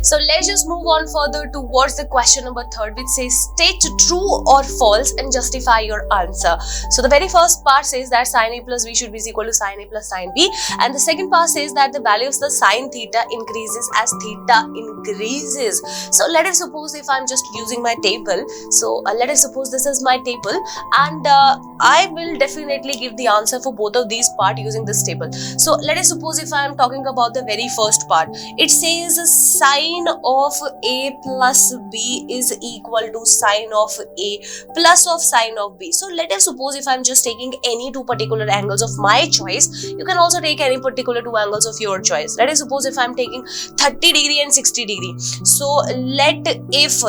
So let's just move on further towards the question number 3, which says state true or false and justify your answer. So the very first part says that sin A plus B should be equal to sin A plus sin B, and the second part says that the value of the sin theta increases as theta increases. So let us suppose if I'm just using my table, so let us suppose this is my table, and I will definitely give the answer for both of these parts using this table. So let us suppose if I am talking about the very first part, it says sin of A plus B is equal to sin of A plus of sin of B. So let us suppose if I'm just taking any two particular angles of my choice, you can also take any particular two angles of your choice. Let us suppose if I'm taking 30 degree and 60 degree. So let if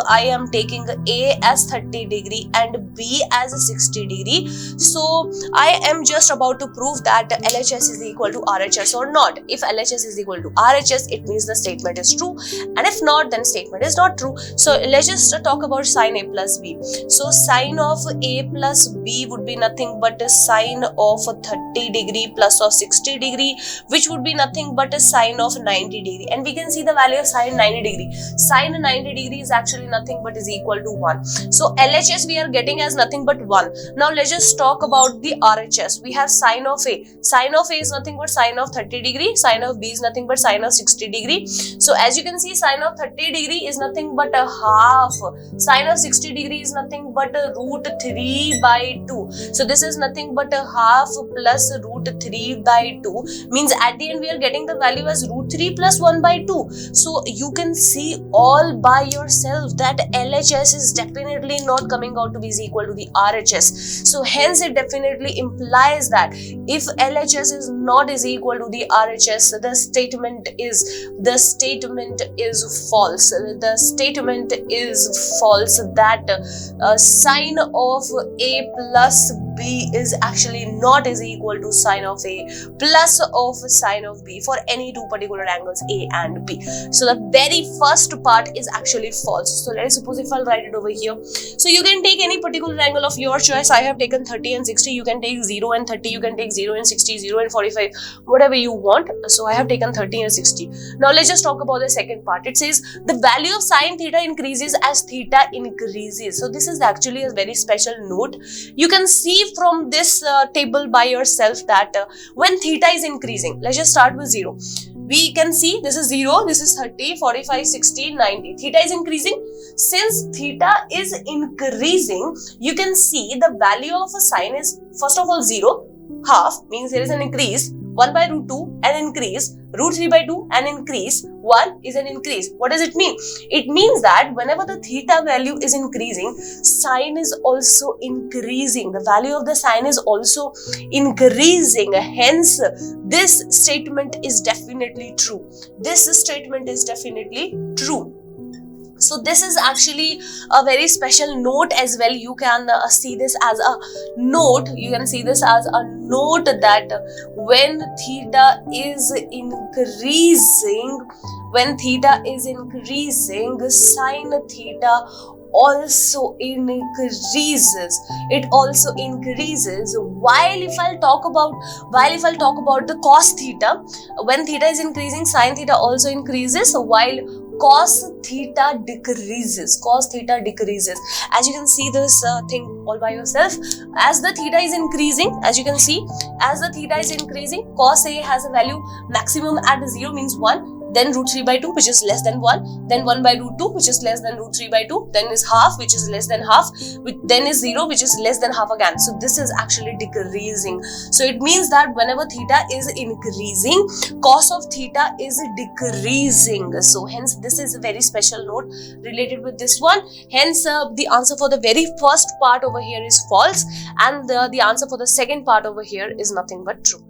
I am taking A as 30 degree and B as 60 degree, so I am just about to prove that LHS is equal to RHS or not. If LHS is equal to RHS, it means the statement is true, and if not, then statement is not true. So let's just talk about sin A plus B. So sin of A plus B would be nothing but a sin of 30 degree plus of 60 degree, which would be nothing but a sin of 90 degree, and we can see the value of sin 90 degree. Sin 90 degree is actually nothing but is equal to 1. So LHS we are getting as nothing but 1. Now let's just talk about the RHS. We have sin of A. Sin of A is nothing but sin of 30 degree. Sin of B is nothing but sin of 60 degree. So as you can see, sin of 30 degree is nothing but a half. Sin of 60 degree is nothing but a root 3 by 2. So this is nothing but a half plus root 3 by 2. Means at the end we are getting the value as root 3 plus 1 by 2. So you can see all by yourself that LHS is definitely not coming out to be equal to the RHS. So hence it definitely implies that if LHS is not equal to the RHS, the statement is false. The statement is false that sin of A plus B is actually not equal to sin of A plus of sin of B for any two particular angles A and B. So the very first part is actually false. So let us suppose if I'll write it over here. So you can take any particular angle of your choice. I have taken 30 and 60. You can take 0 and 30. You can take 0 and 60, 0 and 45, whatever you want. So I have taken 30 and 60. Now let's just talk about the second part. It says the value of sin theta increases as theta increases. So this is actually a very special note. You can see from this table by yourself that when theta is increasing, let's just start with 0. We can see this is 0, this is 30, 45, 60, 90. Theta is increasing. Since theta is increasing, you can see the value of a sine is first of all 0, half means there is an increase, 1 by root 2 an increase, root 3 by 2 an increase, 1 is an increase. What does it mean? It means that whenever the theta value is increasing, sine is also increasing. The value of the sine is also increasing. Hence, this statement is definitely true. This statement is definitely true. So this is actually a very special note as well. You can see this as a note. You can see this as a note that when theta is increasing, sine theta also increases. It also increases. While if I'll talk about the cos theta, when theta is increasing, sine theta also increases, while cos theta decreases. As you can see this thing all by yourself. As the theta is increasing, as you can see, cos A has a value maximum at 0 means 1. Then root 3 by 2 which is less than 1, then 1 by root 2 which is less than root 3 by 2, then is half which is less than half, then is 0 which is less than half again. So this is actually decreasing. So it means that whenever theta is increasing, cos of theta is decreasing. So hence this is a very special note related with this one. Hence the answer for the very first part over here is false, and the answer for the second part over here is nothing but true.